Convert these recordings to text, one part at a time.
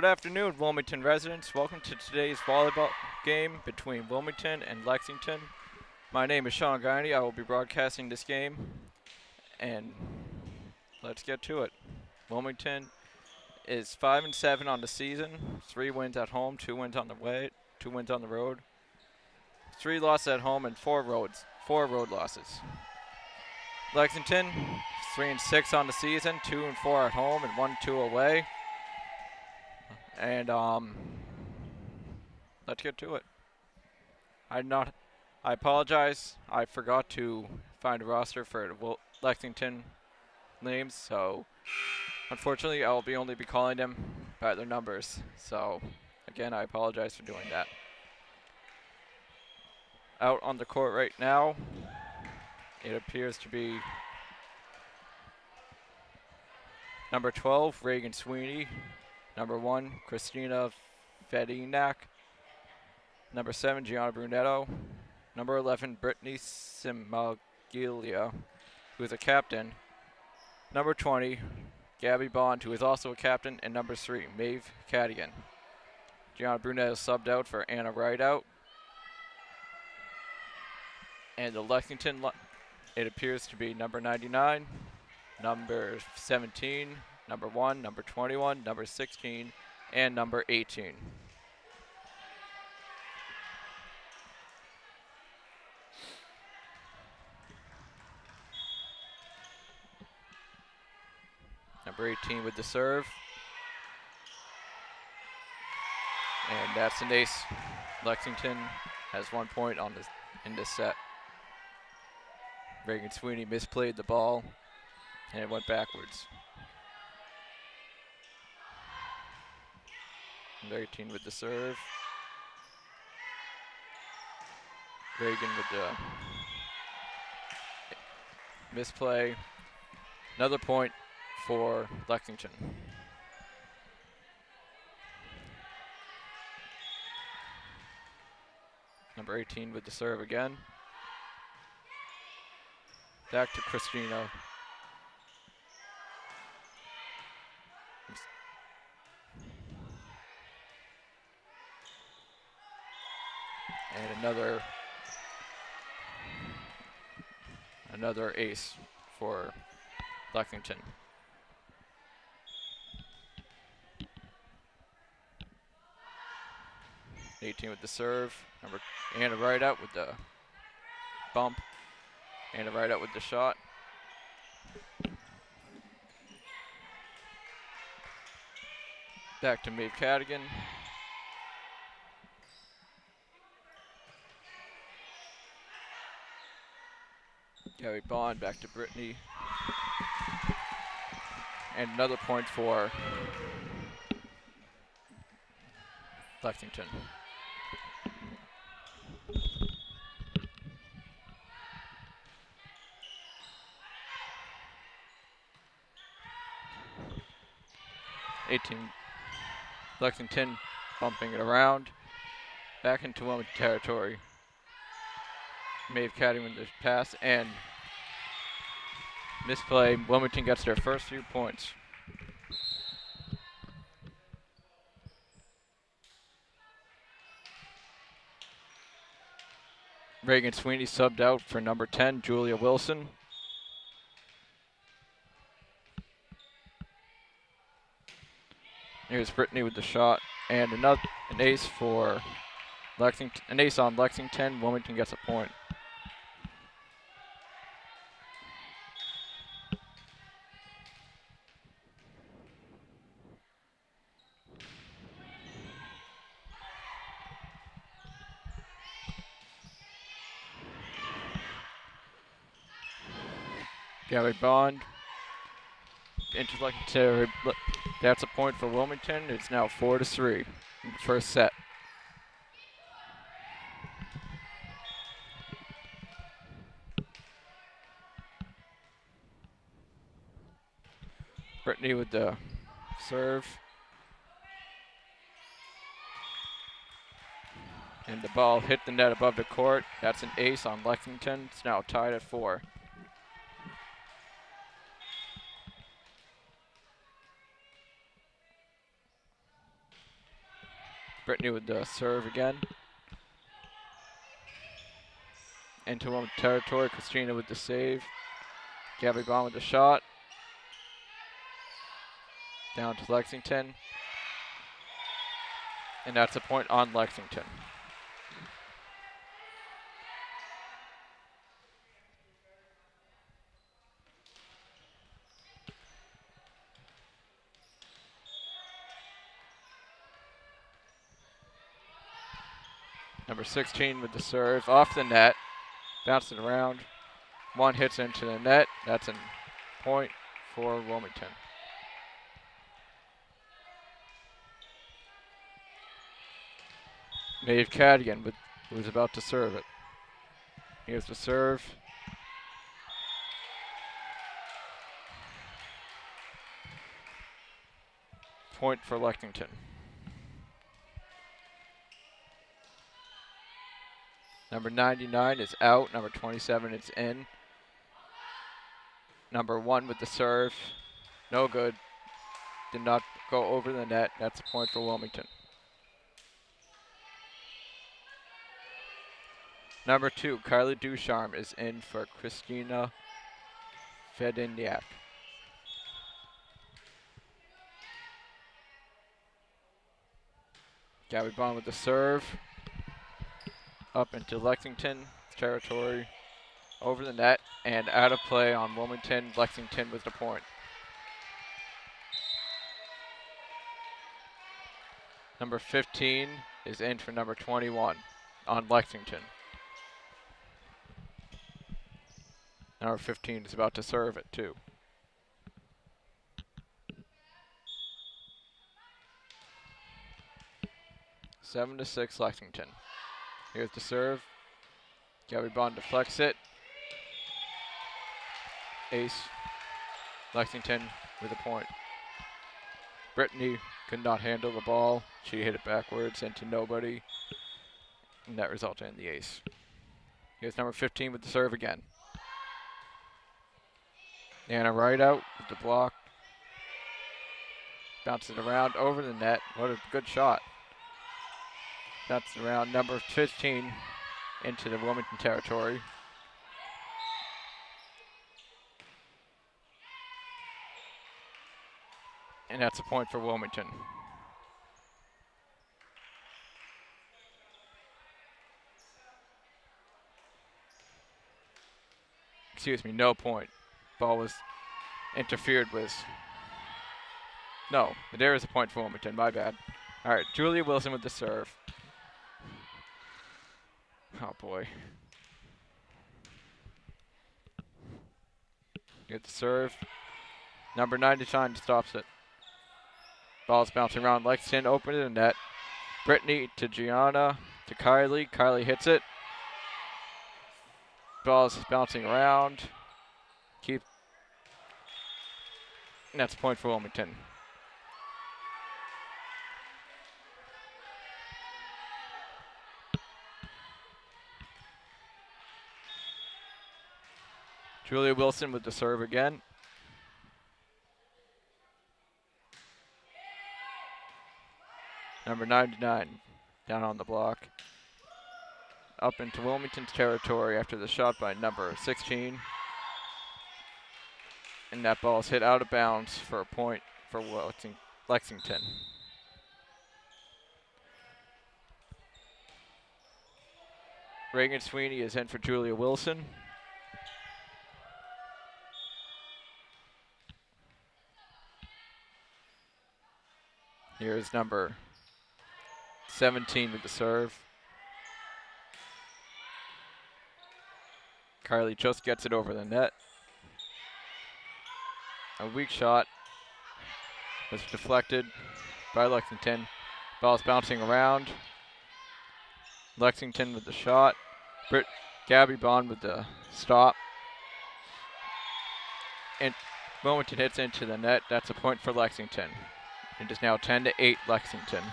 Good afternoon, Wilmington residents. Welcome to today's volleyball game between Wilmington and Lexington. My name is Sean Guiney. I will be broadcasting this game, and let's get to it. Wilmington is 5-7 on the season, 3 wins at home, 2 wins on the way, 2 wins on the road, 3 losses at home, and 4 road losses. Lexington 3-6 on the season, 2-4 at home, and 1-2 away. And let's get to it. I apologize. I forgot to find a roster for the Lexington names, so unfortunately I will only be calling them by their numbers. So again, I apologize for doing that. Out on the court right now, it appears to be number 12, Reagan Sweeney. Number 1, Christina Fedinak. Number 7, Gianna Brunetto. Number 11, Brittany Simaglia, who is a captain. Number 20, Gabby Bond, who is also a captain. And number 3, Maeve Cadigan. Gianna Brunetto subbed out for Anna Rideout. And the Lexington, it appears to be number 99, number 17, number 1, number 21, number 16, and number 18. Number 18 with the serve. And that's an ace. Lexington has 1 point in this set. Reagan Sweeney misplayed the ball, and it went backwards. Number 18 with the serve. Reagan with the misplay. Another point for Lexington. Number 18 with the serve again. Back to Christina. And another ace for Lexington. '18 with the serve. Anna Rideout with the bump. Anna Rideout with the shot. Back to Maeve Cadigan. Gabby Bond back to Brittany. And another point for Lexington. Lexington bumping it around. Back into Wilmington territory. Maeve Cadigan with the pass and misplay. Wilmington gets their first few points. Reagan Sweeney subbed out for number 10, Julia Wilson. Here's Brittany with the shot and an ace for Lexington. An ace on Lexington. Wilmington gets a point. Gabby Bond into Lexington. That's a point for Wilmington. It's now 4-3 in the first set. Brittany with the serve. And the ball hit the net above the court. That's an ace on Lexington. It's now tied at 4. Brittany with the serve again. Into Wilmington territory. Christina with the save. Gabby Bond with the shot. Down to Lexington. And that's a point on Lexington. Number 16 with the serve. Off the net. Bounces it around. One hits into the net. That's a point for Wilmington. Maeve Cadigan was about to serve it. Here's the serve. Point for Lexington. Number 99 is out. Number 27 is in. Number 1 with the serve. No good. Did not go over the net. That's a point for Wilmington. Number 2, Carly Ducharme is in for Christina Fediniak. Gabby Bond with the serve. Up into Lexington territory. Over the net and out of play on Wilmington. Lexington with the point. Number 15 is in for number 21 on Lexington. Number 15 is about to serve it too. Seven to 6 Lexington. Here's the serve. Gabby Bond deflects it. Ace. Lexington with a point. Brittany could not handle the ball. She hit it backwards into nobody. And that resulted in the ace. Here's number 15 with the serve again. Anna right out with the block. Bounces it around over the net. What a good shot. Bounces around number 15 into the Wilmington territory. And that's a point for Wilmington. Excuse me, no point. Ball was interfered with. No, there is a point for Wilmington, my bad. All right, Julia Wilson with the serve. Oh boy. Get the serve. Number 99 stops it. Ball's bouncing around Lexington, open to the net. Brittany to Gianna to Kylie. Kylie hits it. Ball's bouncing around. And that's a point for Wilmington. Julia Wilson with the serve again. Number 99 down on the block. Up into Wilmington's territory after the shot by number 16. And that ball is hit out of bounds for a point for Lexington. Reagan Sweeney is in for Julia Wilson. Here is number 17 with the serve. Kylie just gets it over the net. A weak shot was deflected by Lexington. Ball's bouncing around. Lexington with the shot. Gabby Bond with the stop. And Wilmington hits into the net. That's a point for Lexington. It is now 10 to 8 Lexington.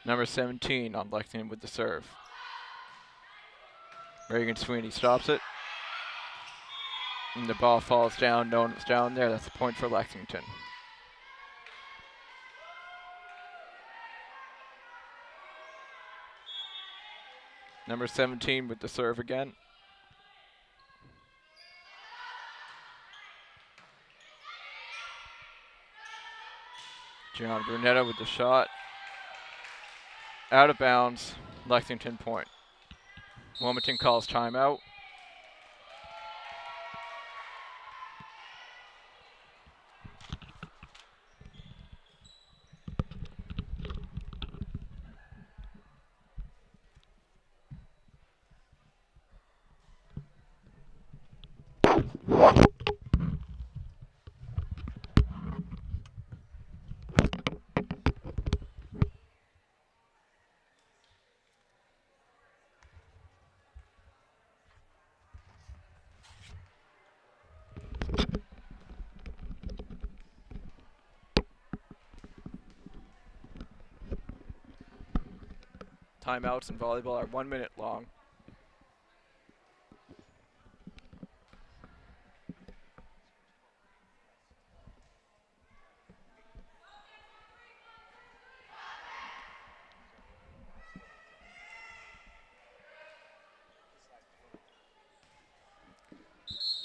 Number 17 on Lexington with the serve. Reagan Sweeney stops it. And the ball falls down. No one was down there. That's a point for Lexington. Number 17 with the serve again. Gianna Brunetto with the shot. Out of bounds. Lexington point. Wilmington calls timeout. Timeouts in volleyball are 1 minute long.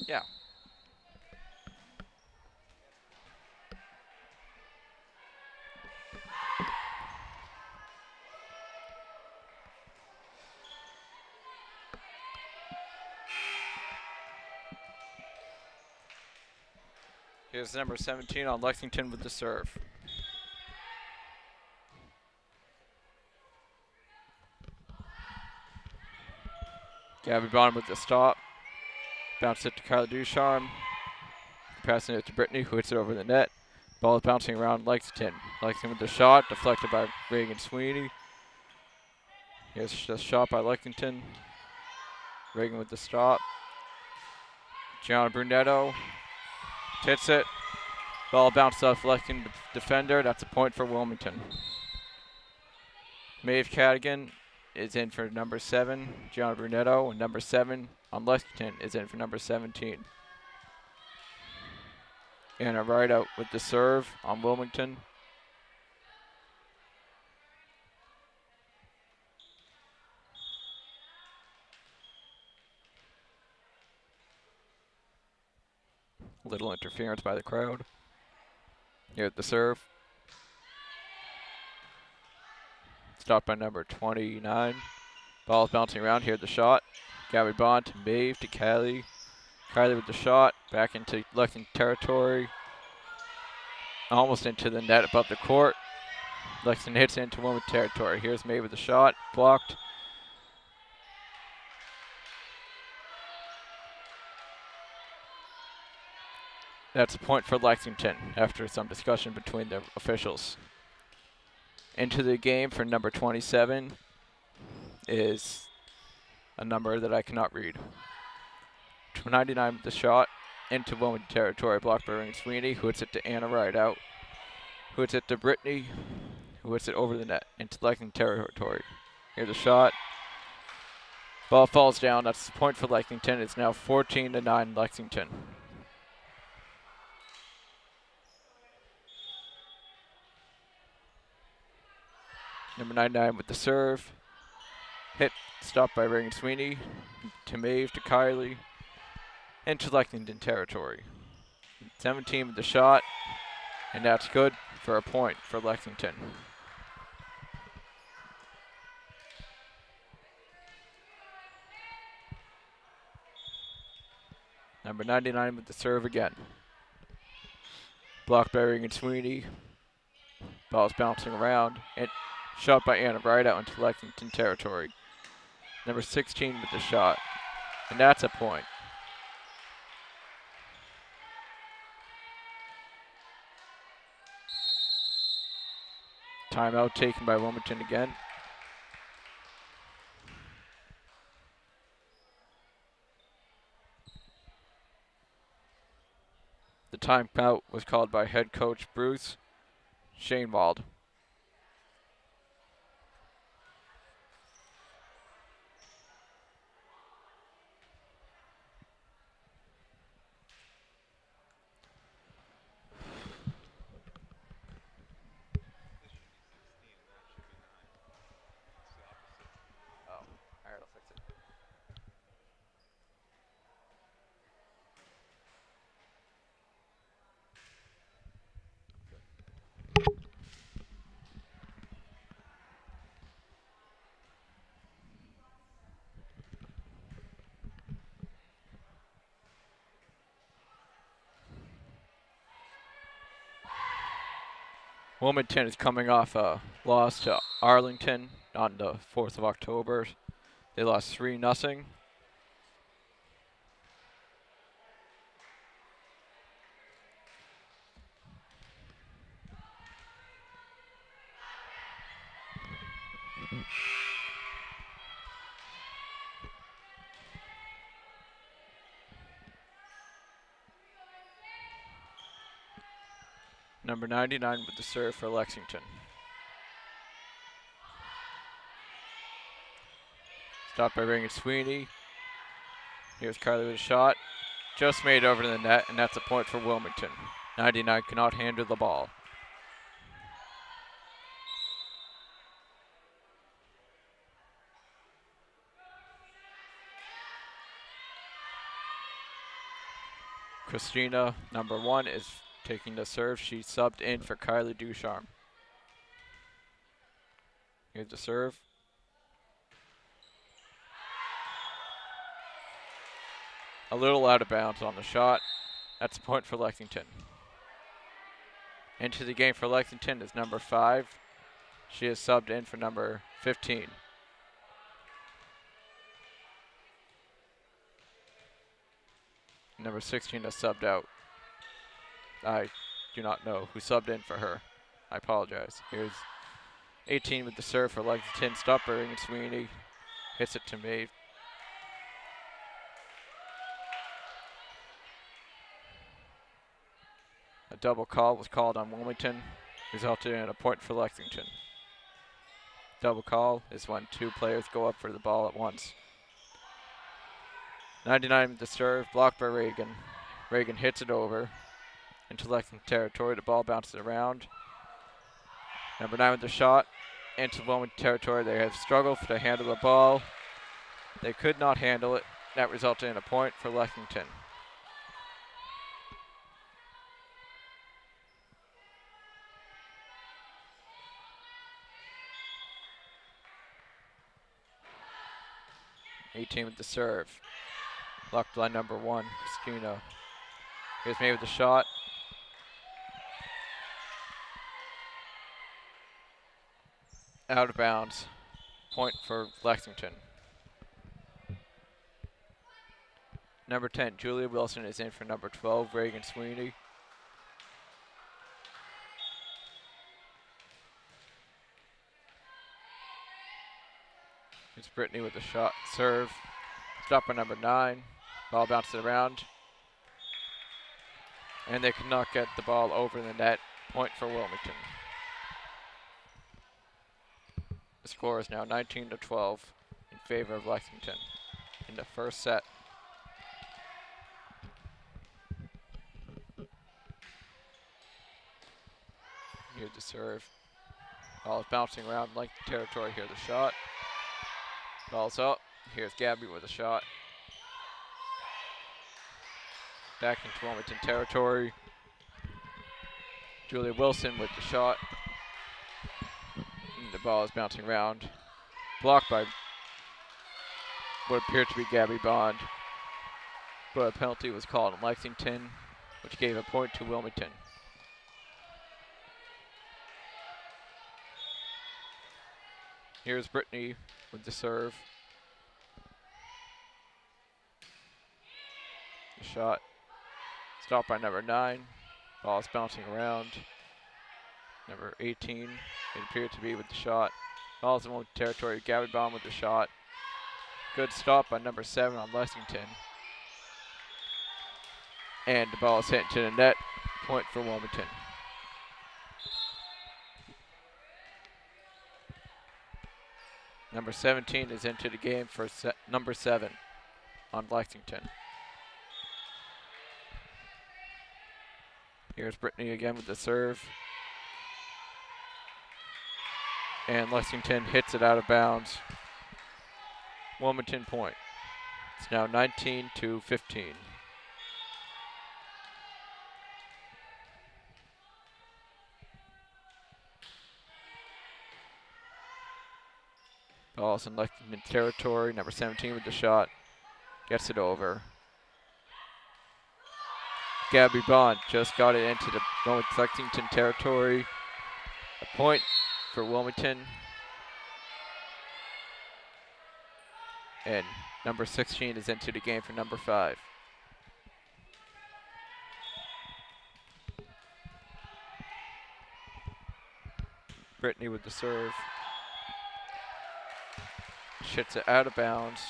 Yeah. Here's number 17 on Lexington with the serve. Gabby Bond with the stop. Bounce it to Kyla Ducharme. Passing it to Brittany, who hits it over the net. Ball is bouncing around Lexington. Lexington with the shot, deflected by Reagan Sweeney. Here's the shot by Lexington. Reagan with the stop. Gianna Brunetto hits it. Ball bounced off Lexington defender. That's a point for Wilmington. Maeve Cadigan is in for number 7, Gianna Brunetto, and number 7 on Lexington is in for number 17. And a right out with the serve on Wilmington. Little interference by the crowd. Here at the serve. Stopped by number 29. Ball's bouncing around here at the shot. Gabby Bond to Maeve to Kylie. Kylie with the shot. Back into Lexington territory. Almost into the net above the court. Lexington hits into Wilmington territory. Here's Maeve with the shot. Blocked. That's a point for Lexington after some discussion between the officials. Into the game for number 27 is a number that I cannot read. 99 with the shot into Wilmington territory, blocked by Reagan Sweeney, who hits it to Anna Rideout, who hits it to Brittany, who hits it over the net into Lexington territory. Here's the shot. Ball falls down. That's a point for Lexington. It's now 14-9 Lexington. Number 99 with the serve. Hit, stopped by Reagan Sweeney. To Maeve, to Kylie. Into Lexington territory. 17 with the shot. And that's good for a point for Lexington. Number 99 with the serve again. Blocked by Reagan Sweeney. Ball's bouncing around. And shot by Anna right out into Lexington territory. Number 16 with the shot. And that's a point. Timeout taken by Wilmington again. The timeout was called by head coach Bruce Shainwald. Wilmington is coming off a loss to Arlington on the 4th of October. They lost 3-0. Number 99 with the serve for Lexington. Stopped by Reagan Sweeney. Here's Carly with a shot. Just made over to the net, and that's a point for Wilmington. 99 cannot handle the ball. Christina, number 1, is taking the serve. She subbed in for Kylie Ducharme. Here's the serve. A little out of bounds on the shot. That's a point for Lexington. Into the game for Lexington is number 5. She is subbed in for number 15. Number 16 is subbed out. I do not know who subbed in for her. I apologize. Here's 18 with the serve for Lexington. Stopper and Sweeney hits it to me. A double call was called on Wilmington, resulting in a point for Lexington. Double call is when 2 players go up for the ball at once. 99 with the serve, blocked by Reagan. Reagan hits it over into Lexington territory. The ball bounces around. Number 9 with the shot into Wilmington territory. They have struggled to handle the ball. They could not handle it. That resulted in a point for Lexington. '18 with the serve. Blocked by number 1, Christina. Here's May with the shot. Out of bounds. Point for Lexington. Number 10, Julia Wilson is in for number 12, Reagan Sweeney. It's Brittany with the shot, serve. Stopped by number 9. Ball bounces around. And they could not get the ball over the net. Point for Wilmington. The score is now 19-12 in favor of Lexington in the first set. Here's the serve. Ball is bouncing around Lexington territory. Here's the shot. Ball's up. Here's Gabby with a shot. Back into Wilmington territory. Julia Wilson with the shot. And the ball is bouncing around. Blocked by what appeared to be Gabby Bond. But a penalty was called on Lexington, which gave a point to Wilmington. Here's Brittany with the serve. The shot stopped by number 9. Ball is bouncing around. Number 18, it appeared to be with the shot. Ball is in Wilmington territory. Gabby Bond with the shot. Good stop by number 7 on Lexington. And the ball is hit into the net. Point for Wilmington. Number 17 is into the game for number 7 on Lexington. Here's Brittany again with the serve. And Lexington hits it out of bounds. Wilmington point. It's now 19-15. Ball's in Lexington territory. Number 17 with the shot. Gets it over. Gabby Bond just got it into the Lexington territory. A point for Wilmington. And number 16 is into the game for number 5. Brittany with the serve. Shits it out of bounds.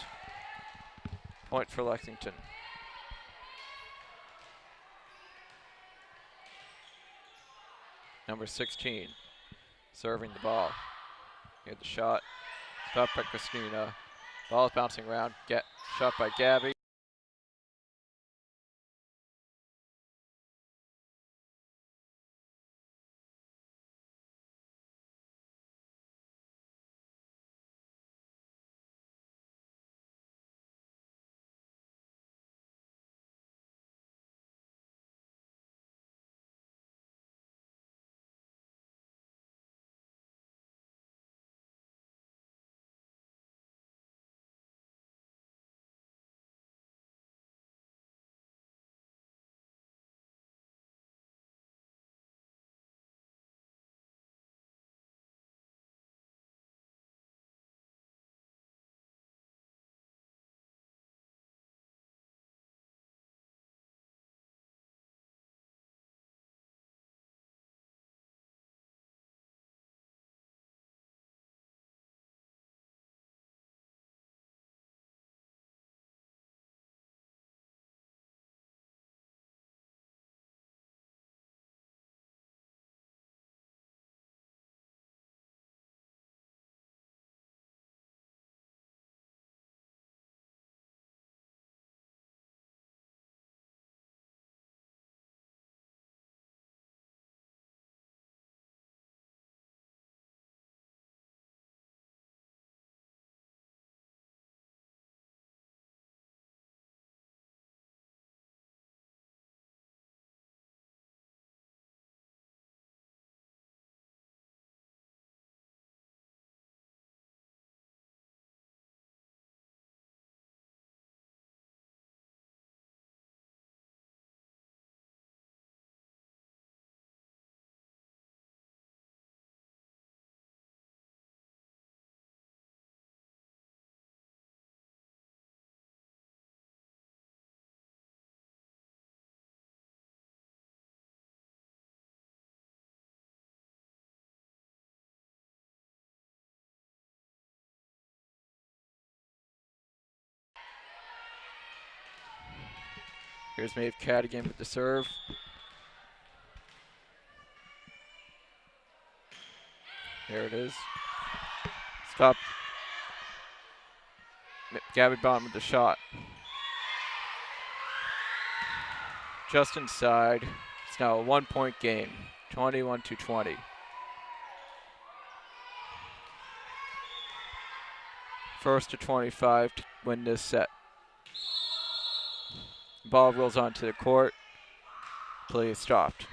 Point for Lexington. Number 16 serving the ball. Here's the shot. Stopped by Christina. Ball is bouncing around. Shot by Gabby. Here's Maeve Cadigan with the serve. There it is. Stop. Gabby Bond with the shot. Just inside. It's now a 1-point game. 21-20. First to 25 to win this set. Ball rolls onto the court. Play is stopped.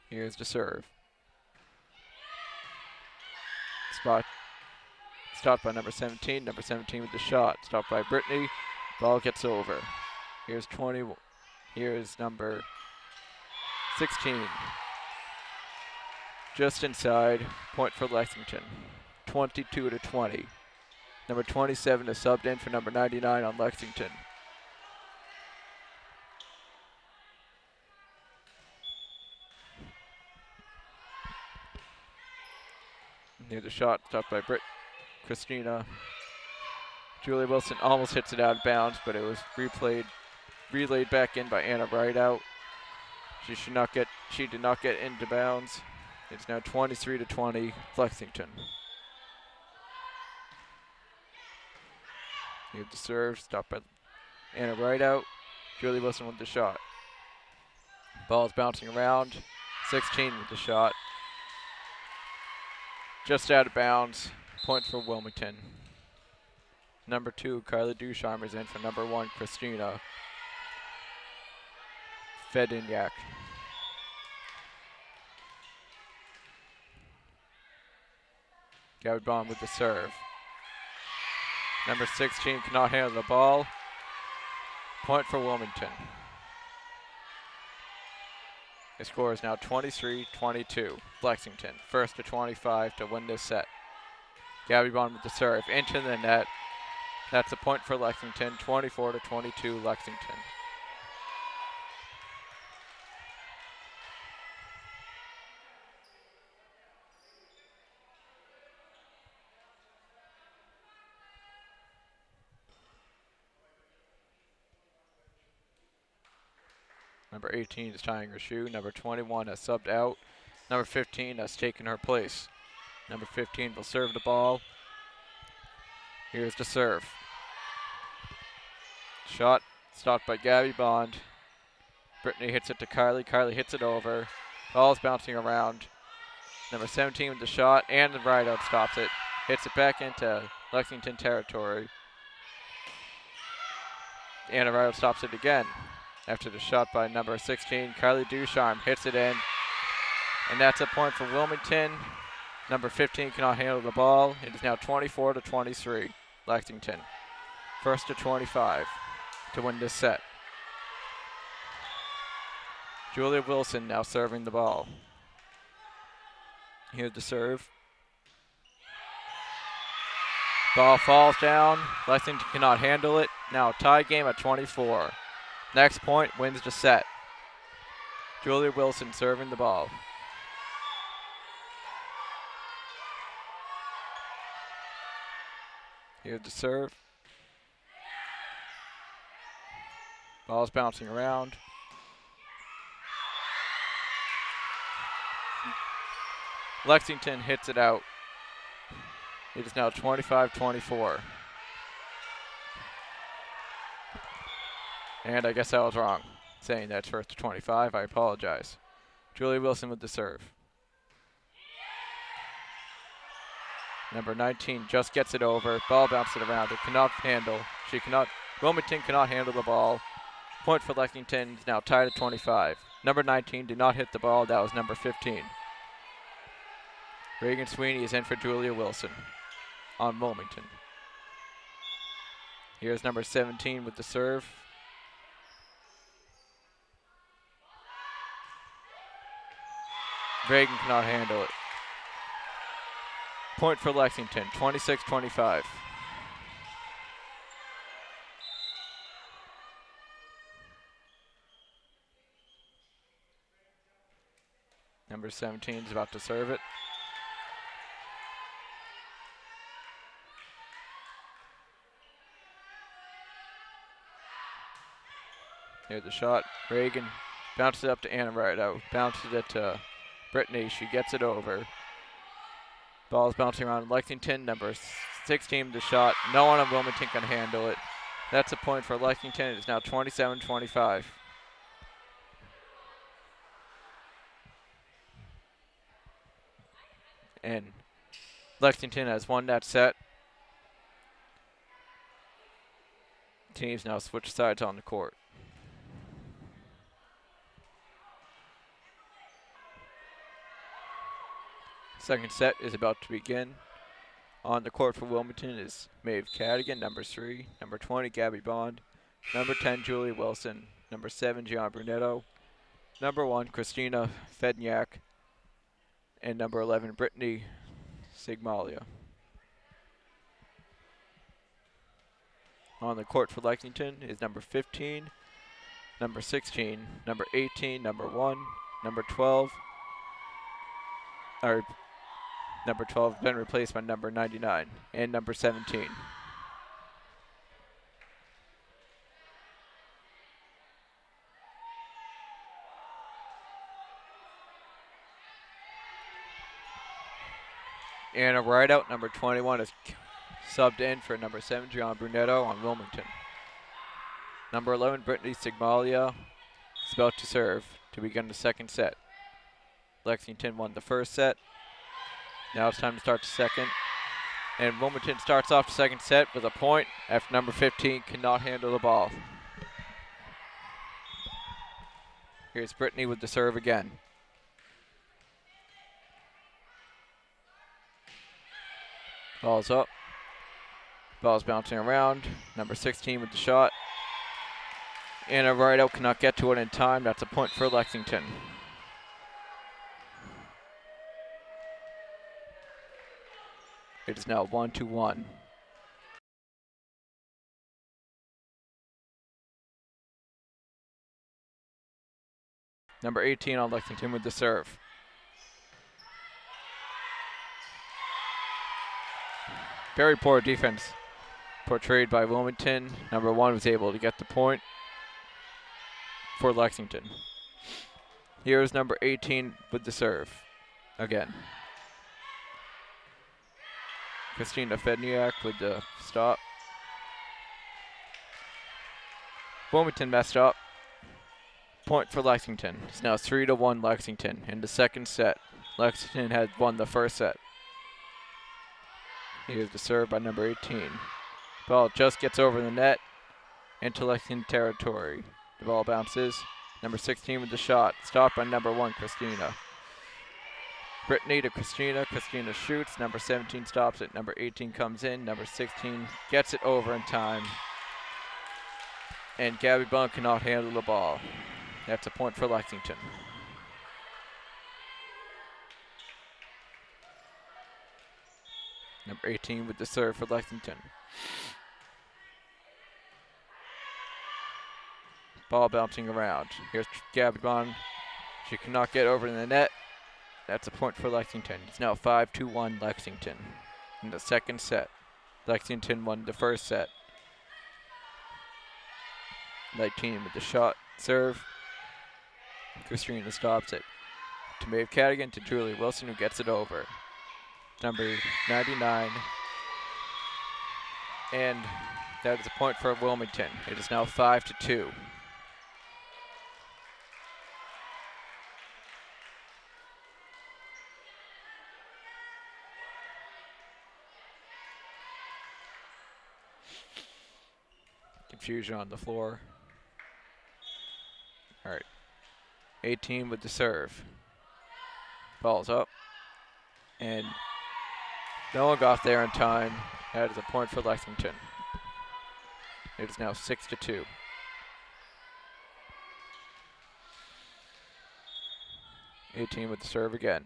Here's the serve. Stopped by number 17. Number 17 with the shot. Stopped by Brittany. Ball gets over. Here's number 16. Just inside. Point for Lexington. 22-20. Number 27 is subbed in for number 99 on Lexington. Near the shot, stopped by Christina. Julia Wilson almost hits it out of bounds, but it was relayed back in by Anna Rideout. She did not get into bounds. It's now 23-20, Lexington. Here's the serve, stopped by Anna Rideout. Julia Wilson with the shot. Ball's bouncing around. 16 with the shot. Just out of bounds. Point for Wilmington. Number 2, Carla Ducharme is in for number 1, Christina Fedinyak. Gabby Bond with the serve. Number 16 cannot handle the ball. Point for Wilmington. The score is now 23-22. Lexington, first to 25 to win this set. Gabby Bond with the serve into the net. That's a point for Lexington, 24-22 Lexington. Number 18 is tying her shoe. Number 21 has subbed out. Number 15 has taken her place. Number 15 will serve the ball. Here's the serve. Shot stopped by Gabby Bond. Brittany hits it to Kylie. Kylie hits it over. Ball's bouncing around. Number 17 with the shot and the right out stops it. Hits it back into Lexington territory. And the right out stops it again. After the shot by number 16, Kylie Ducharme hits it in. And that's a point for Wilmington. Number 15 cannot handle the ball. It is now 24-23, Lexington. First to 25 to win this set. Julia Wilson now serving the ball. Here's the serve. Ball falls down. Lexington cannot handle it. Now tie game at 24. Next point wins the set. Julia Wilson serving the ball. Here's the serve. Ball's bouncing around. Lexington hits it out. It is now 25-24. And I guess I was wrong saying that's first to 25. I apologize. Julia Wilson with the serve. Number 19 just gets it over. Ball bounces around. It cannot handle. Wilmington cannot handle the ball. Point for Lexington is now tied at 25. Number 19 did not hit the ball. That was number 15. Reagan Sweeney is in for Julia Wilson on Wilmington. Here's number 17 with the serve. Reagan cannot handle it. Point for Lexington, 26-25. Number 17 is about to serve it. Here's the shot. Reagan bounces it up to Anna Rideout. Bounces it to Brittany. She gets it over. Ball's bouncing around Lexington. Number 16 the shot. No one on Wilmington can handle it. That's a point for Lexington. It's now 27-25. And Lexington has won that set. Teams now switch sides on the court. Second set is about to begin. On the court for Wilmington is Maeve Cadigan, number 3, number 20, Gabby Bond, number 10, Julia Wilson, number 7, Gianna Brunetto, number 1, Christina Fedniak, and number 11, Brittany Sigmalia. On the court for Lexington is number 15, number 16, number 18, number 1, number 12, number 12 been replaced by number 99 and number 17. And a rideout, number 21 is subbed in for number 7, Gianna Brunetto on Wilmington. Number 11, Brittany Sigmalia is about to serve to begin the second set. Lexington won the first set. Now it's time to start the second. And Wilmington starts off the second set with a point after number 15 cannot handle the ball. Here's Brittany with the serve again. Ball's up. Ball's bouncing around. Number 16 with the shot. And a right out, cannot get to it in time. That's a point for Lexington. It is now 1-1. Number 18 on Lexington with the serve. Very poor defense portrayed by Wilmington. Number 1 was able to get the point for Lexington. Here's number 18 with the serve again. Christina Fedniak with the stop. Wilmington messed up. Point for Lexington. It's now 3-1 Lexington in the second set. Lexington had won the first set. Here's the serve by number 18. Ball just gets over the net into Lexington territory. The ball bounces. Number 16 with the shot. Stopped by number 1, Christina. Brittany to Christina. Christina shoots. Number 17 stops it. Number 18 comes in. Number 16 gets it over in time. And Gabby Bunn cannot handle the ball. That's a point for Lexington. Number 18 with the serve for Lexington. Ball bouncing around. Here's Gabby Bunn. She cannot get over the net. That's a point for Lexington. It's now 5-1 Lexington in the second set. Lexington won the first set. 19 with the shot, serve. Christina stops it. To Maeve Cadigan, to Julie Wilson, who gets it over. Number 99. And that is a point for Wilmington. It is now 5-2. Confusion on the floor. All right. 18 with the serve. Ball's up. And no one got there in time. That is a point for Lexington. It is now 6-2. '18 with the serve again.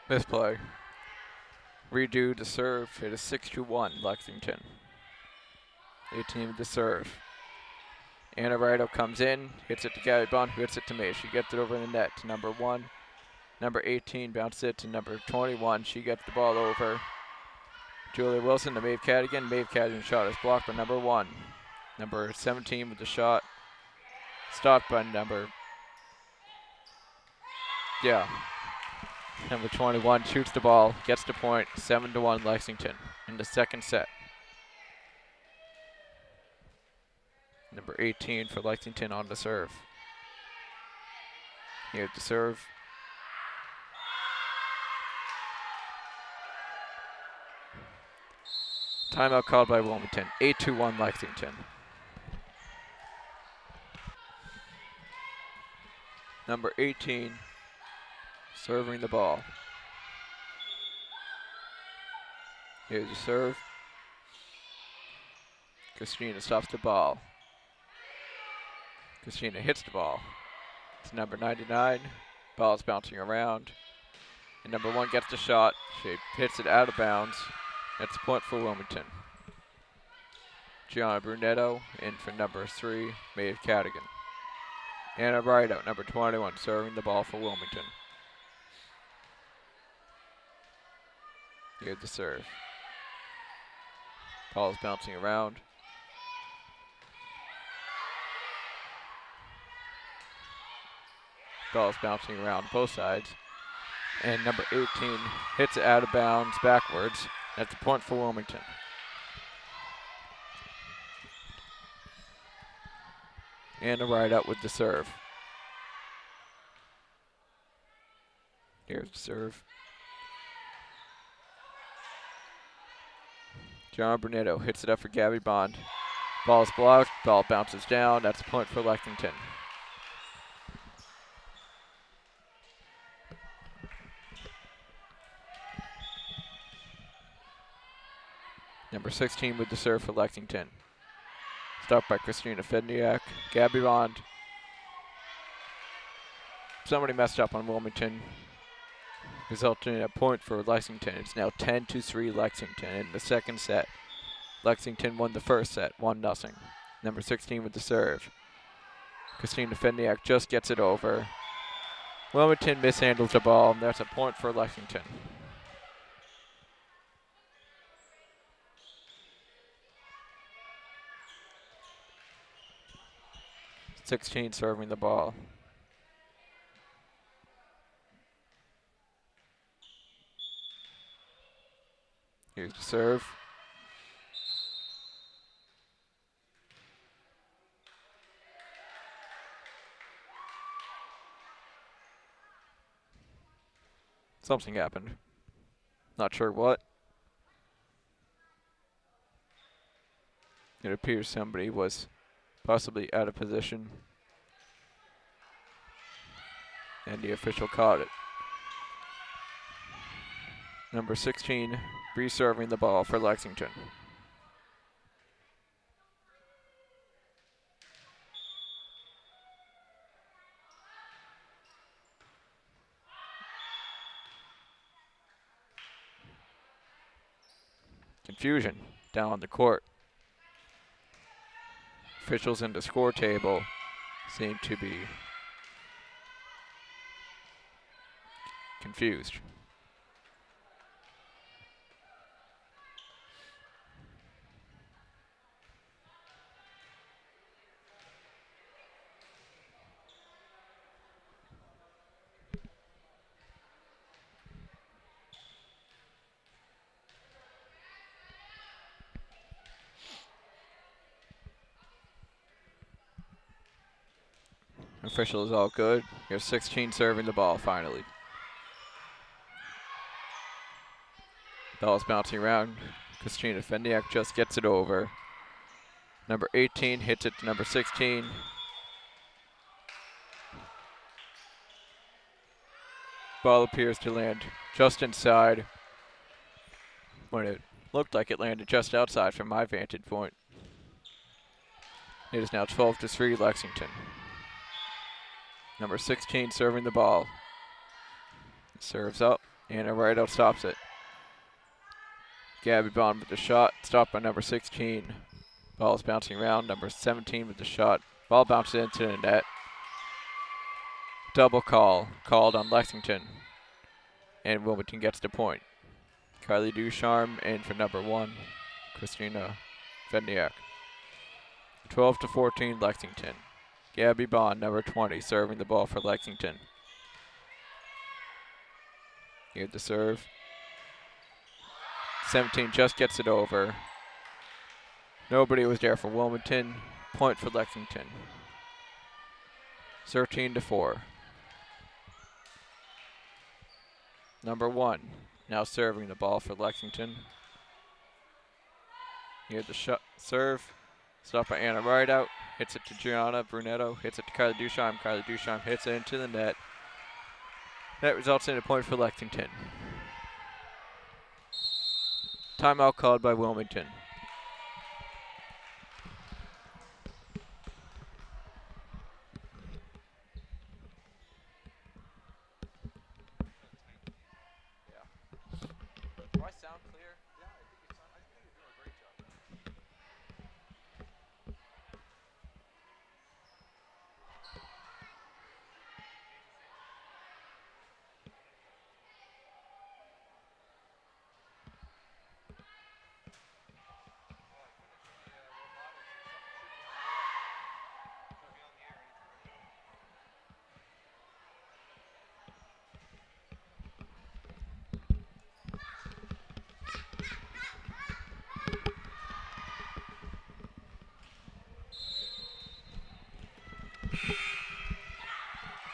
Misplay. Redo the serve. It is 6-1 Lexington. 18 with the serve. Anna Rido comes in, hits it to Gabby Bunn, who hits it to May. She gets it over the net to number 1. Number 18 bounces it to number 21. She gets the ball over. Julia Wilson to Maeve Cadigan. Maeve Cadigan's shot is blocked by number 1. Number 17 with the shot. Stopped by number 21 shoots the ball, gets the point, 7-1 Lexington in the second set. Number 18 for Lexington on the serve. Here's the serve. Timeout called by Wilmington, 8-1 Lexington. Number 18 serving the ball. Here's the serve. Christina stops the ball. Christina hits the ball. It's number 99. Ball's bouncing around. And number 1 gets the shot. She hits it out of bounds. That's a point for Wilmington. Gianna Brunetto in for number 3, Maeve Cadigan. Anna Rido, number 21, serving the ball for Wilmington. Here's the serve. Ball's bouncing around. Ball's bouncing around both sides. And number 18 hits it out of bounds backwards. That's a point for Wilmington. And a ride out with the serve. Here's the serve. John Brunetto hits it up for Gabby Bond. Ball's blocked. Ball bounces down. That's a point for Lexington. Number 16 with the serve for Lexington. Stopped by Christina Fedniak. Gabby Bond. Somebody messed up on Wilmington, resulting in a point for Lexington. It's now 10-3 Lexington in the second set. Lexington won the first set, 1-0. Number 16 with the serve. Christina Fedniak just gets it over. Wilmington mishandles the ball, and that's a point for Lexington. 16 serving the ball. Here's the serve. Something happened. Not sure what. It appears somebody was possibly out of position, and the official caught it. Number 16 reserving the ball for Lexington. Confusion down on the court. Officials in the score table seem to be confused. Official is all good. Here's 16 serving the ball finally. Ball's bouncing around. Christina Fendiak just gets it over. Number 18 hits it to number 16. Ball appears to land just inside when it looked like it landed just outside from my vantage point. It is now 12-3 Lexington. Number 16 serving the ball. Serves up, and a right out stops it. Gabby Bond with the shot, stopped by number 16. Ball is bouncing around, number 17 with the shot. Ball bounces into the net. Double call called on Lexington, and Wilmington gets the point. Kylie Ducharme in for number 1, Christina Fedniak. 12-14 Lexington. Gabby Bond, number 20, serving the ball for Lexington. Here's the serve. 17 just gets it over. Nobody was there for Wilmington. Point for Lexington. 13-4. Number 1, now serving the ball for Lexington. Here's the serve. Stopped by Anna Rideout. Hits it to Gianna Brunetto. Hits it to Kylie Ducharme. Kylie Ducharme hits it into the net. That results in a point for Lexington. Timeout called by Wilmington. Do I sound clear? Yeah, I think you're doing a great job.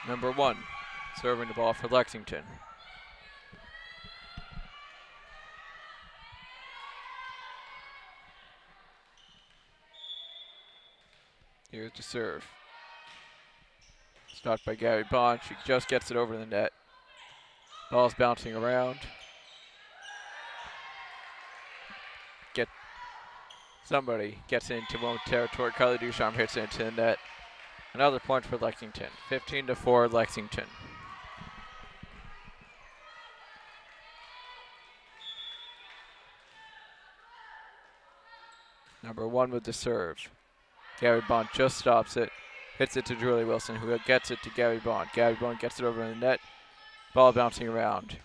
Number 1, serving the ball for Lexington. Here's to serve. Stopped by Gabby Bond. She just gets it over the net. Ball's bouncing around. Somebody gets into Wilmington territory. Carly Ducharme hits it into the net. Another point for Lexington. 15-4 Lexington. Number 1 with the serve. Gabby Bond just stops it. Hits it to Julie Wilson, who gets it to Gabby Bond. Gabby Bond gets it over the net. Ball bouncing around.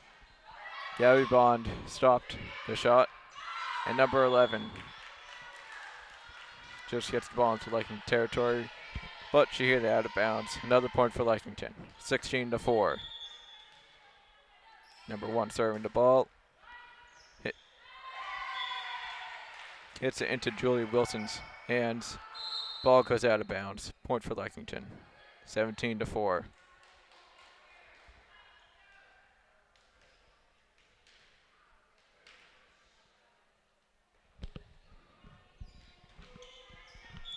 Gabby Bond stopped the shot. And number 11 just gets the ball into Lexington territory, but she hit it out of bounds. Another point for Lexington. 16-4. Number 1 serving the ball. Hits it into Julie Wilson's hands. Ball goes out of bounds. Point for Lexington. 17-4.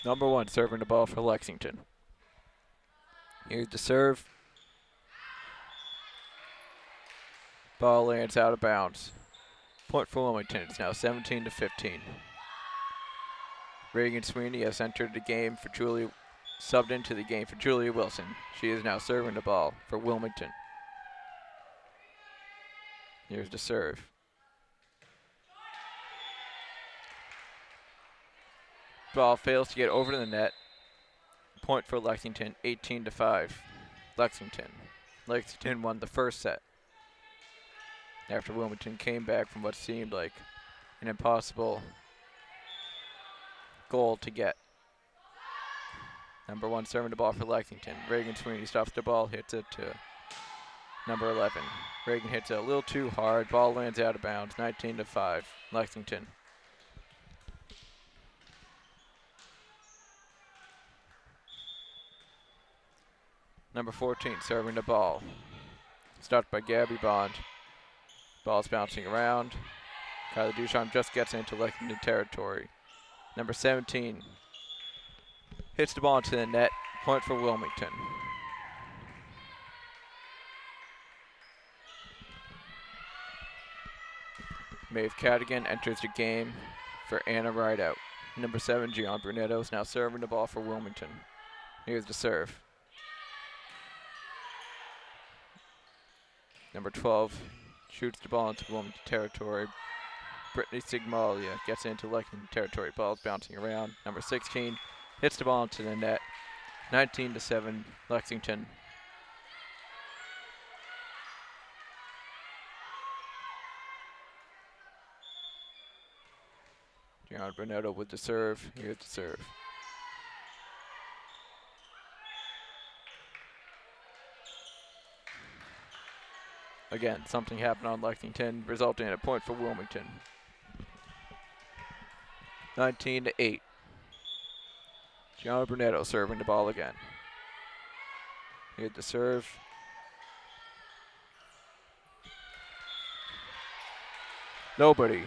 Number 1 serving the ball for Lexington. Here's the serve. Ball lands out of bounds. Point for Wilmington. It's now 17-15. Reagan Sweeney has entered the game for subbed into the game for Julia Wilson. She is now serving the ball for Wilmington. Here's the serve. Ball fails to get over to the net. Point for Lexington, 18-5. Lexington won the first set after Wilmington came back from what seemed like an impossible goal to get. Number 1 serving the ball for Lexington. Reagan Sweeney stops the ball, hits it to number 11. Reagan hits it a little too hard. Ball lands out of bounds, 19-5. Lexington. Number 14 serving the ball. Stopped by Gabby Bond. Ball's bouncing around. Kylie Ducharme just gets into Lexington territory. Number 17 hits the ball into the net. Point for Wilmington. Maeve Cadigan enters the game for Anna Rideout. Number 7, Gian Brunetto, is now serving the ball for Wilmington. Here's the serve. Number 12 shoots the ball into Wilmington territory. Brittany Sigmalia gets into Lexington territory. Ball's bouncing around. Number 16 hits the ball into the net. 19-7 Lexington. Gian Brunetto with the serve. Here's the serve. Again, something happened on Lexington, resulting in a point for Wilmington. 19-8. Gianna Brunetto serving the ball again. Here's the serve. Nobody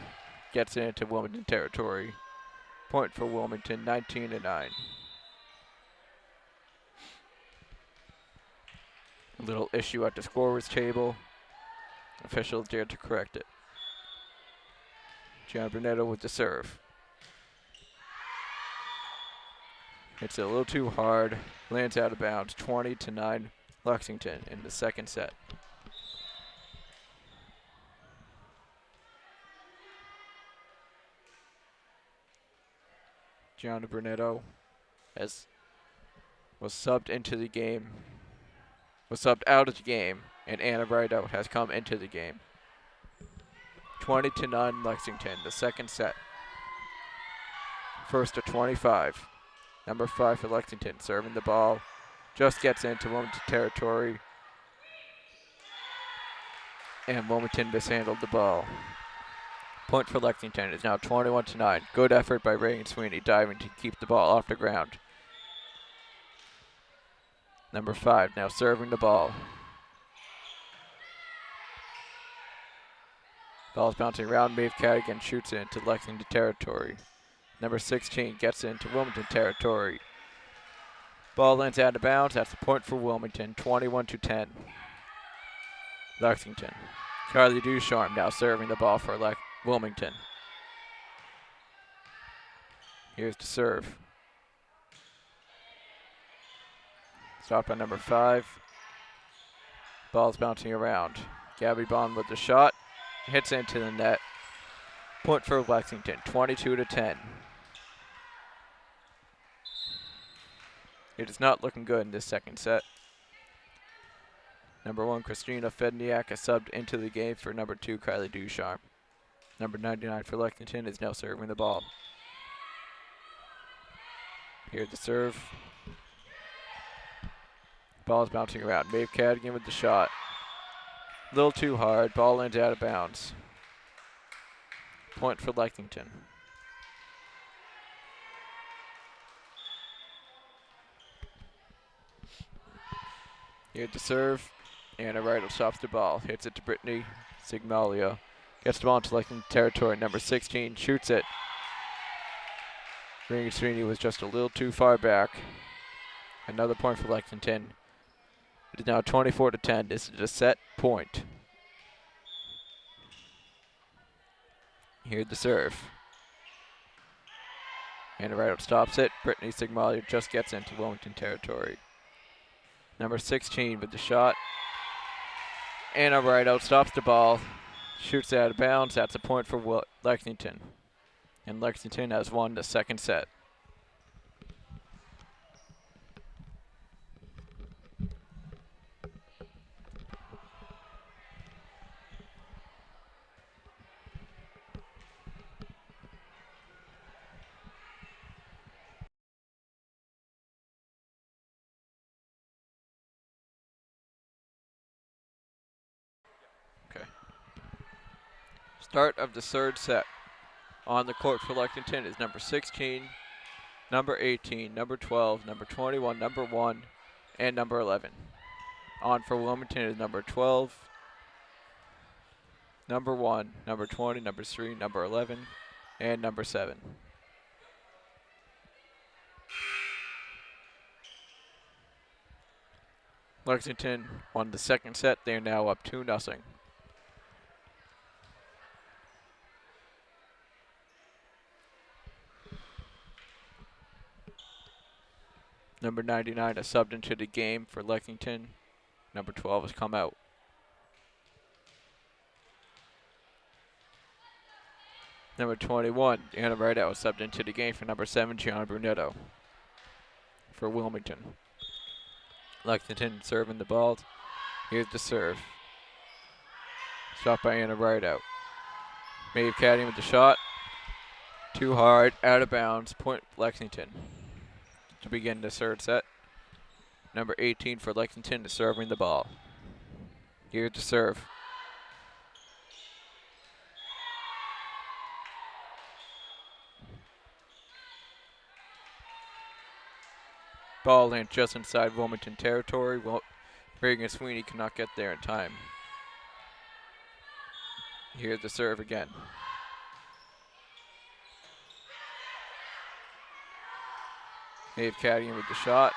gets it into Wilmington territory. Point for Wilmington, 19-9. A little issue at the scorer's table. Officials dared to correct it. Gianna Brunetto with the serve. It's a little too hard. Lands out of bounds. 20-9 Lexington in the second set. Gianna Brunetto was subbed into the game. Was subbed out of the game, and Anna Rideout has come into the game. 20-9 Lexington, the second set. First to 25. Number 5 for Lexington, serving the ball. Just gets into Wilmington territory. And Wilmington mishandled the ball. Point for Lexington is now 21-9. Good effort by Reagan Sweeney, diving to keep the ball off the ground. Number 5 now serving the ball. Ball's bouncing around. Maeve Cadigan shoots it into Lexington territory. Number 16 gets it into Wilmington territory. Ball lands out of bounds. That's a point for Wilmington, 21-10. Lexington. Carly Ducharme now serving the ball for Wilmington. Here's the serve. Stopped by number 5. Ball's bouncing around. Gabby Bond with the shot. Hits into the net. Point for Lexington, 22-10. It is not looking good in this second set. Number 1, Christina Fedniak is subbed into the game for number 2, Kylie Ducharme. Number 99 for Lexington is now serving the ball. Here's the serve. Ball is bouncing around. Maeve Cadigan with the shot. A little too hard. Ball lands out of bounds. Point for Lexington. Here's the serve. Anna Riddle stops the ball. Hits it to Brittany Sigmalia. Gets the ball into Lexington territory. Number 16 shoots it. Regan Sweeney was just a little too far back. Another point for Lexington. It is now 24-10. This is a set point. Here's the serve. Anna Riddle stops it. Brittany Sigmalia just gets into Wilmington territory. Number 16 with the shot. Anna Riddle stops the ball. Shoots it out of bounds. That's a point for Lexington. And Lexington has won the second set. Okay. Start of the third set. On the court for Lexington is number 16, number 18, number 12, number 21, number 1, and number 11. On for Wilmington is number 12, number 1, number 20, number 3, number 11, and number 7. Lexington won the second set. They are now up 2-0. Number 99 is subbed into the game for Lexington. Number 12 has come out. Number 21, Anna Riddle was subbed into the game for number 7, Gianna Brunetto for Wilmington. Lexington serving the ball. Here's the serve. Shot by Anna Riddle. Maeve Cadigan with the shot. Too hard, out of bounds. Point Lexington. To begin the third set. Number 18 for Lexington is serving the ball. Here's the serve. Ball lands just inside Wilmington territory. Regan Sweeney cannot get there in time. Here's the serve again. Maeve Cadigan with the shot.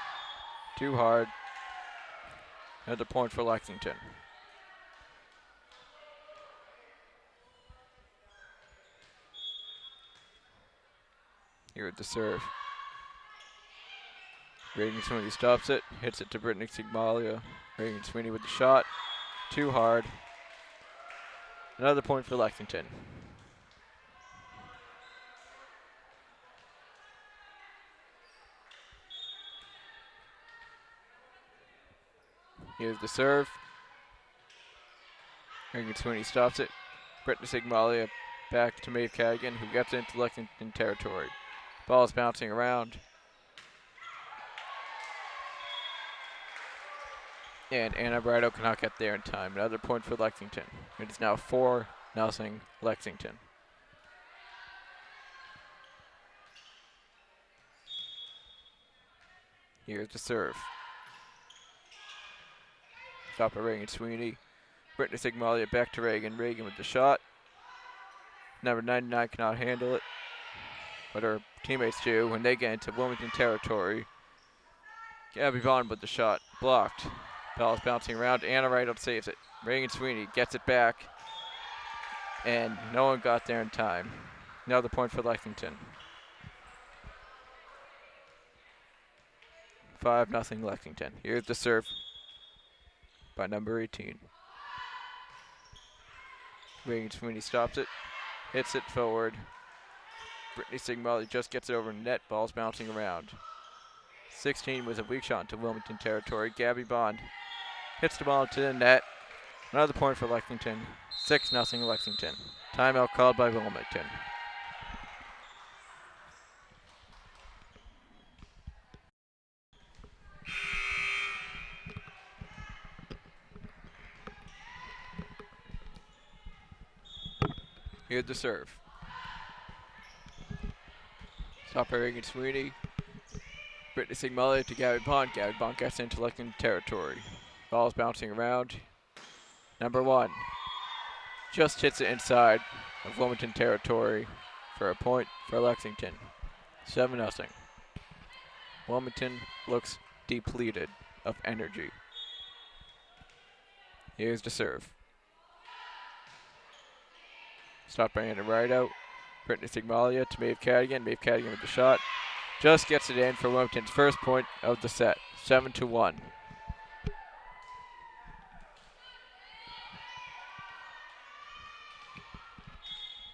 Too hard. Another point for Lexington. Here's the serve. Regan Sweeney stops it, hits it to Brittany Sigmalia. Regan Sweeney with the shot. Too hard. Another point for Lexington. Here's the serve. Regan Sweeney stops it. Brittany Sigmalia back to Maeve Cadigan, who gets into Lexington territory. Ball is bouncing around. And Anna Riddle cannot get there in time. Another point for Lexington. It is now 4-0 Lexington. Here's the serve. Stop by Regan Sweeney. Brittany Sigmalia back to Regan. Regan with the shot. Number 99 cannot handle it, but her teammates do when they get into Wilmington territory. Gabby Bond with the shot. Blocked. Ball is bouncing around. Anna Rideout saves it. Reagan Sweeney gets it back. And no one got there in time. Another point for Lexington. 5-0 Lexington. Here's the serve by number 18. Reagan Sweeney stops it. Hits it forward. Brittany Sigmali just gets it over net. Ball's bouncing around. 16 was a weak shot into Wilmington territory. Gabby Bond hits the ball to the net. Another point for Lexington. 6-0 Lexington. Timeout called by Wilmington. Here's the serve. Stop by Reagan Sweeney. Brittany Sigmali to Gabby Bond. Gabby Bond gets into Lexington territory. Ball's bouncing around. Number 1 just hits it inside of Wilmington territory for a point for Lexington. 7-0. Wilmington looks depleted of energy. Here's the serve. Stopped by Anna Rideout. Brittany Sigmalia to Maeve Cadigan. Maeve Cadigan with the shot. Just gets it in for Wilmington's first point of the set. 7-1.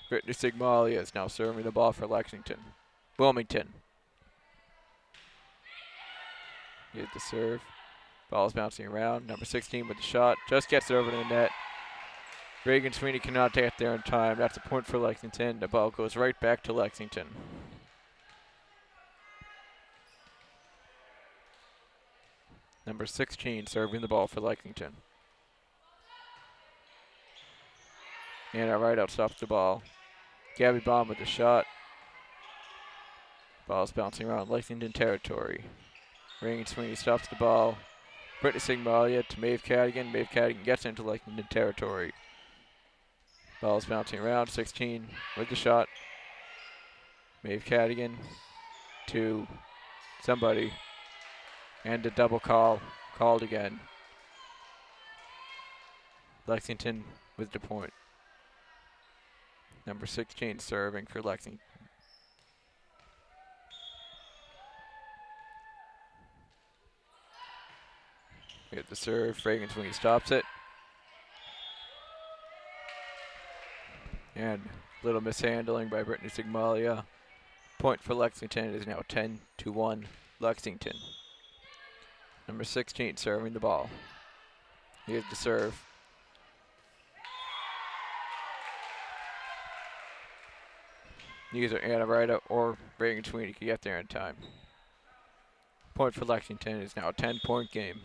Brittany Sigmalia is now serving the ball for Lexington. Wilmington. Here's the serve. Ball is bouncing around. Number 16 with the shot. Just gets it over to the net. Reagan Sweeney cannot get there in time. That's a point for Lexington. The ball goes right back to Lexington. Number 16 serving the ball for Lexington. Anna Rideout stops the ball. Gabby Bond with the shot. Ball's bouncing around Lexington territory. Reagan Sweeney stops the ball. Brittany Sigmalia to Maeve Cadigan. Maeve Cadigan gets into Lexington territory. Ball's bouncing around. 16 with the shot. Maeve Cadigan to somebody. And a double call called again. Lexington with the point. Number 16 serving for Lexington. Here's the serve. Reagan Sweeney stops it. And little mishandling by Brittany Sigmalia. Point for Lexington. It is now 10-1 Lexington. Number 16 serving the ball. Here's the serve. Neither Anna Rideout or Reagan Sweeney can get there in time. Point for Lexington. Is now a 10-point game.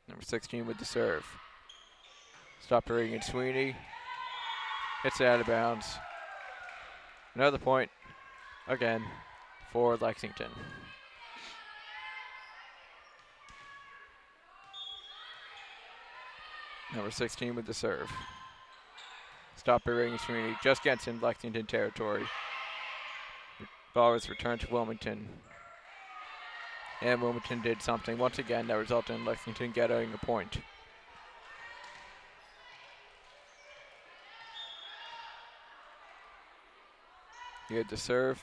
Number 16 with the serve. Stop to Reagan Sweeney. Hits it out of bounds. Another point again for Lexington. Number 16 with the serve. Stop by Reagan Sweeney. Just gets in Lexington territory. Ball is returned to Wilmington. And Wilmington did something once again that resulted in Lexington getting a point. Here's the serve.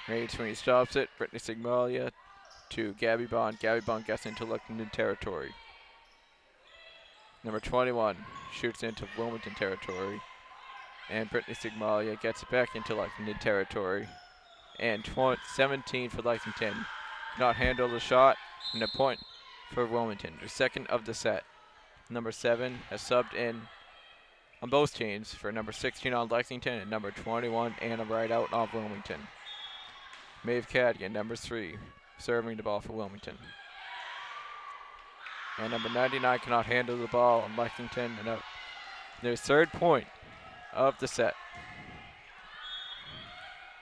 Reagan Sweeney stops it. Brittany Sigmalia to Gabby Bond. Gabby Bond gets into Lexington territory. Number 21 shoots into Wilmington territory. And Brittany Sigmalia gets it back into Lexington territory. And 17 for Lexington. Not handle the shot. And a point for Wilmington. Their second of the set. Number 7 has subbed in on both teams for number 16 on Lexington and number 21 Anna Rideout on Wilmington. Maeve Cadigan, number 3, serving the ball for Wilmington. And number 99 cannot handle the ball on Lexington. And their third point of the set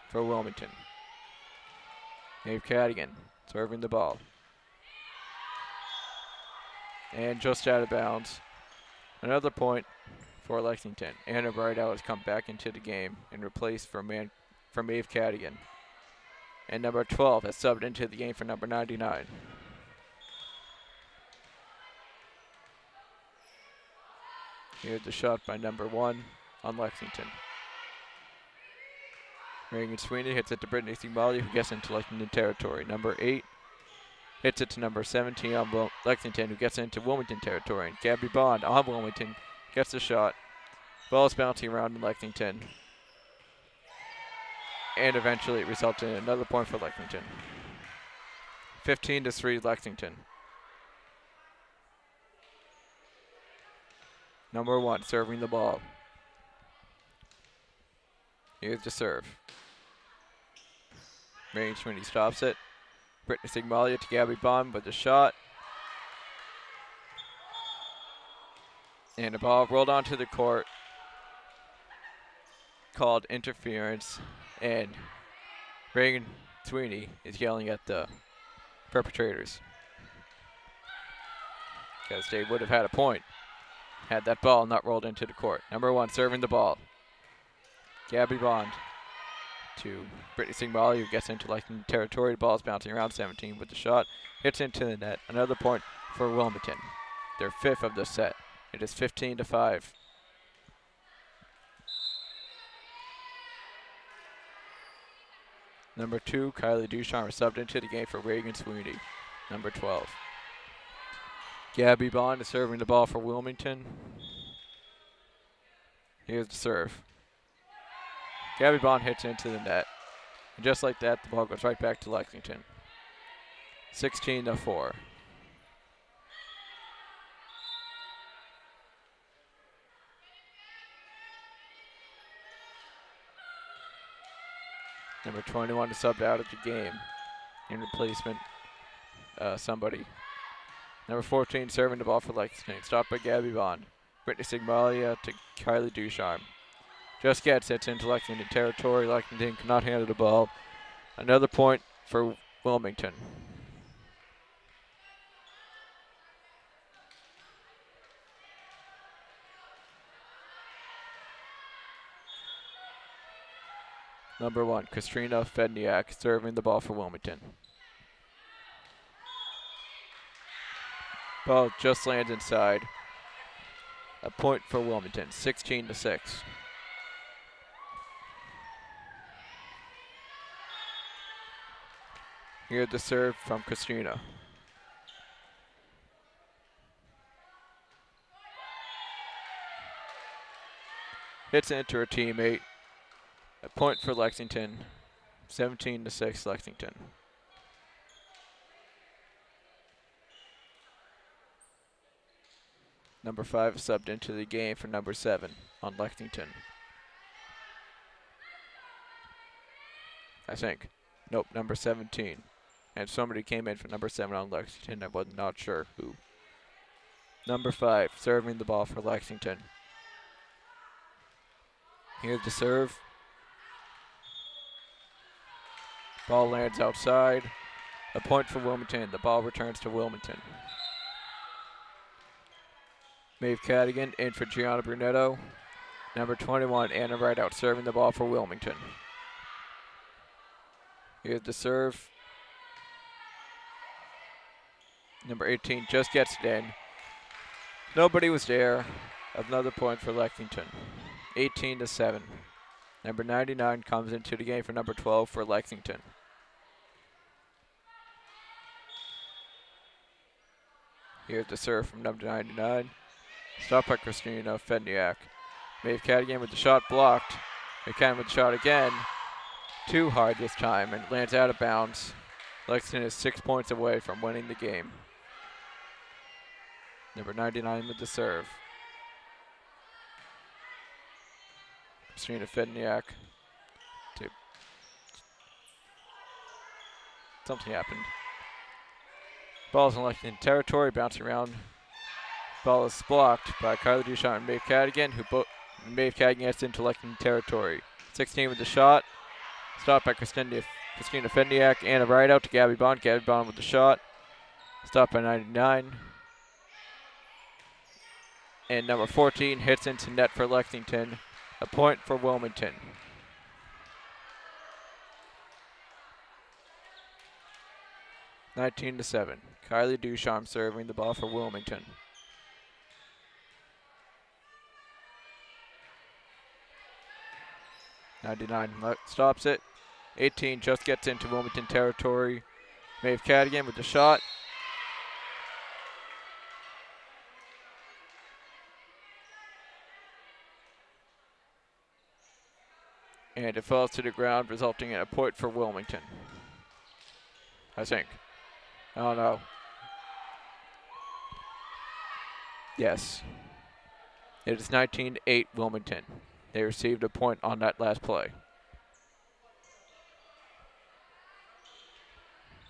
for Wilmington. Maeve Cadigan serving the ball. And just out of bounds. Another point for Lexington. Anna Rideout has come back into the game and replaced for Maeve Cadigan. And number 12 has subbed into the game for number 99. Here's the shot by number 1 on Lexington. Reagan Sweeney hits it to Brittany Thigmali, who gets into Lexington territory. Number 8 hits it to number 17 on Lexington, who gets into Wilmington territory. And Gabby Bond on Wilmington gets the shot. Ball is bouncing around in Lexington. And eventually it results in another point for Lexington. 15-3 Lexington. Number 1 serving the ball. Here's the serve. Reagan Sweeney stops it. Brittany Thigmali to Gabby Bond with the shot. And the ball rolled onto the court. Called interference. And Reagan Sweeney is yelling at the perpetrators, because they would have had a point had that ball not rolled into the court. Number 1 serving the ball. Gabby Bond to Brittany Thigmali, who gets into Lexington territory. The ball is bouncing around 17 with the shot. Hits into the net. Another point for Wilmington. Their 5th of the set. It is 15-5. Number 2, Kylie Ducharme is subbed into the game for Reagan Sweeney. Number 12. Gabby Bond is serving the ball for Wilmington. Here's the serve. Gabby Bond hits into the net. And just like that, the ball goes right back to Lexington. 16-4. Number 21 is subbed out of the game in replacement somebody. Number 14 serving the ball for Lexington. Stopped by Gabby Bond. Brittany Thigmali to Kylie Ducharme. Just gets it into Lexington territory. Lexington cannot handle the ball. Another point for Wilmington. Number 1, Katrina Fedniak serving the ball for Wilmington. Ball just lands inside. A point for Wilmington, 16-6. Here's the serve from Katrina. Hits into her teammate. A point for Lexington, 17-6 Lexington. Number 5 subbed into the game for number 7 on Lexington. I think. Nope, number 17. And somebody came in for number 7 on Lexington. I was not sure who. Number 5 serving the ball for Lexington. Here's the serve. Ball lands outside. A point for Wilmington. The ball returns to Wilmington. Maeve Cadigan in for Gianna Brunetto. Number 21, Anna Rideout serving the ball for Wilmington. Here's the serve. Number 18 just gets it in. Nobody was there. Another point for Lexington. 18-7. Number 99 comes into the game for number 12 for Lexington. Here's the serve from number 99. Stopped by Christina Fedniak. Maeve Cadigan with the shot blocked. McCann with the shot again. Too hard this time and lands out of bounds. Lexington is 6 points away from winning the game. Number 99 with the serve. Christina Fedniak. Something happened. Ball's in Lexington territory, bouncing around. Ball is blocked by Kylie Duchamp and Maeve Cadigan, Maeve Cadigan gets into Lexington territory. 16 with the shot. Stopped by Christina Fedniak and a right out to Gabby Bond. Gabby Bond with the shot. Stopped by 99. And number 14 hits into net for Lexington. A point for Wilmington. 19-7. Kylie Ducharme serving the ball for Wilmington. .99 stops it. 18 just gets into Wilmington territory. Maeve Cadigan with the shot. And it falls to the ground, resulting in a point for Wilmington. I think. I don't know. Yes. It is 19-8 Wilmington. They received a point on that last play.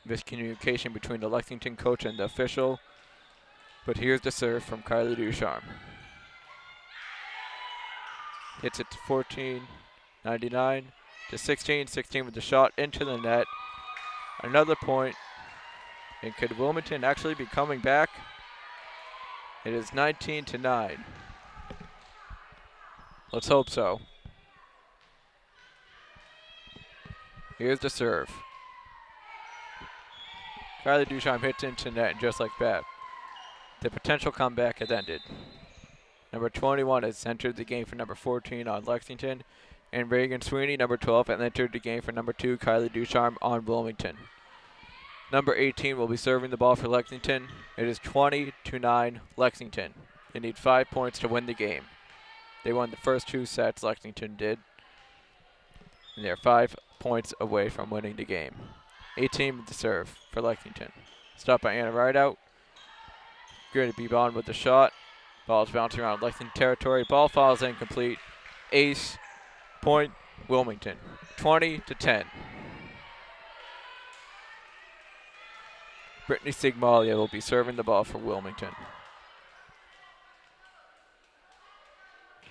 Miscommunication between the Lexington coach and the official. But here's the serve from Kylie Ducharme. Hits it to 14, 99 to 16. 16 with the shot into the net. Another point. And could Wilmington actually be coming back? It is 19-9. Let's hope so. Here's the serve. Kylie Ducharme hits into net just like that. The potential comeback has ended. Number 21 has entered the game for number 14 on Lexington. And Reagan Sweeney, number 12, has entered the game for number 2, Kylie Ducharme on Wilmington. Number 18 will be serving the ball for Lexington. It is 20-9 Lexington. They need 5 points to win the game. They won the first 2 sets, Lexington did. And they're 5 points away from winning the game. 18 with the serve for Lexington. Stopped by Anna Rideout. Going to be on with the shot. Ball's bouncing around Lexington territory. Ball falls incomplete. Ace. Point Wilmington. 20-10. Brittany Sigmalia will be serving the ball for Wilmington.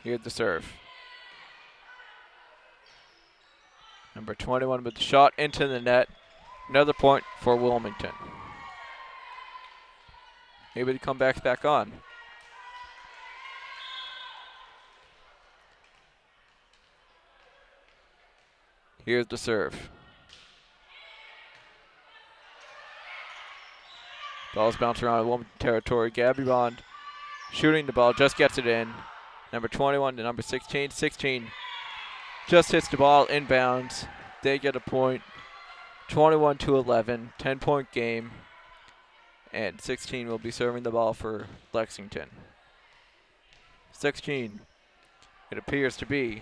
Here's the serve. Number 21 with the shot into the net. Another point for Wilmington. Maybe the comeback's back on. Here's the serve. Ball's bouncing around Wilmington territory. Gabby Bond shooting the ball, just gets it in. Number 21 to number 16. 16 just hits the ball inbounds. They get a point. 21-11, 10-point game. And 16 will be serving the ball for Lexington. 16, it appears to be,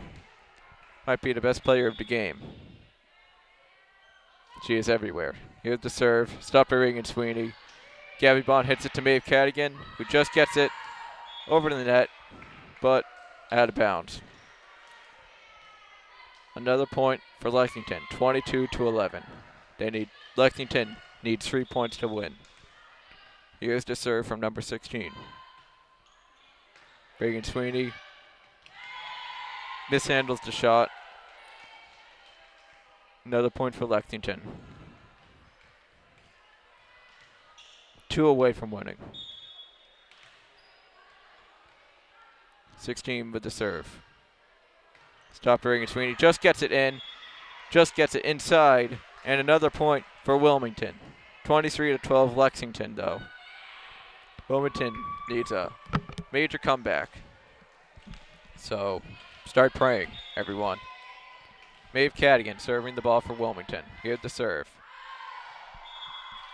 might be the best player of the game. She is everywhere. Here's the serve, stopped by Reagan Sweeney. Gabby Bond hits it to Maeve Cadigan, who just gets it over to the net, but out of bounds. Another point for Lexington, 22-11. Lexington needs 3 points to win. Here's the serve from number 16. Reagan Sweeney mishandles the shot. Another point for Lexington. 2 away from winning. 16 with the serve. Stopped Reagan Sweeney, just gets it in, just gets it inside, and another point for Wilmington. 23-12 Lexington though. Wilmington needs a major comeback. So start praying, everyone. Maeve Cadigan serving the ball for Wilmington. Here's the serve.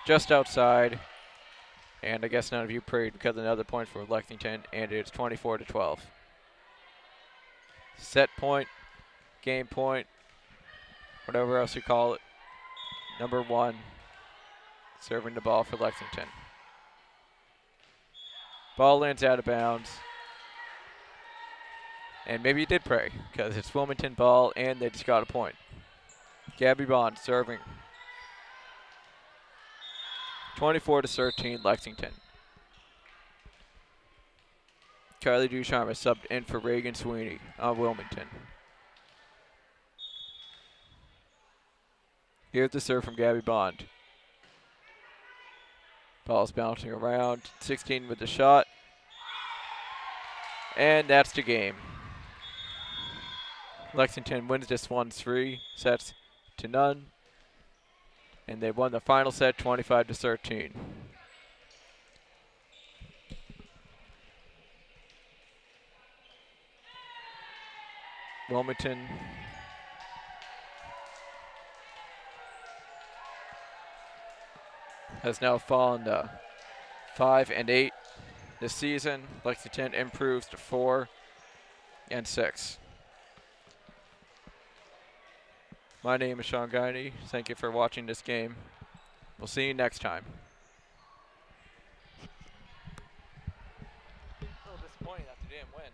Just outside. And I guess none of you prayed because another point for Lexington, and it's 24-12. Set point, game point, whatever else you call it. Number 1 serving the ball for Lexington. Ball lands out of bounds. And maybe you did pray, because it's Wilmington ball and they just got a point. Gabby Bond serving. 24-13 Lexington. Kylie Ducharme is subbed in for Reagan Sweeney on Wilmington. Here's the serve from Gabby Bond. Ball's bouncing around. 16 with the shot. And that's the game. Lexington wins this one 3 sets to none. and they won the final set 25-13. Wilmington has now fallen to 5-8 this season. Lexington improves to 4-6. My name is Sean Guiney. Thank you for watching this game. We'll see you next time. A little disappointing that they didn't win.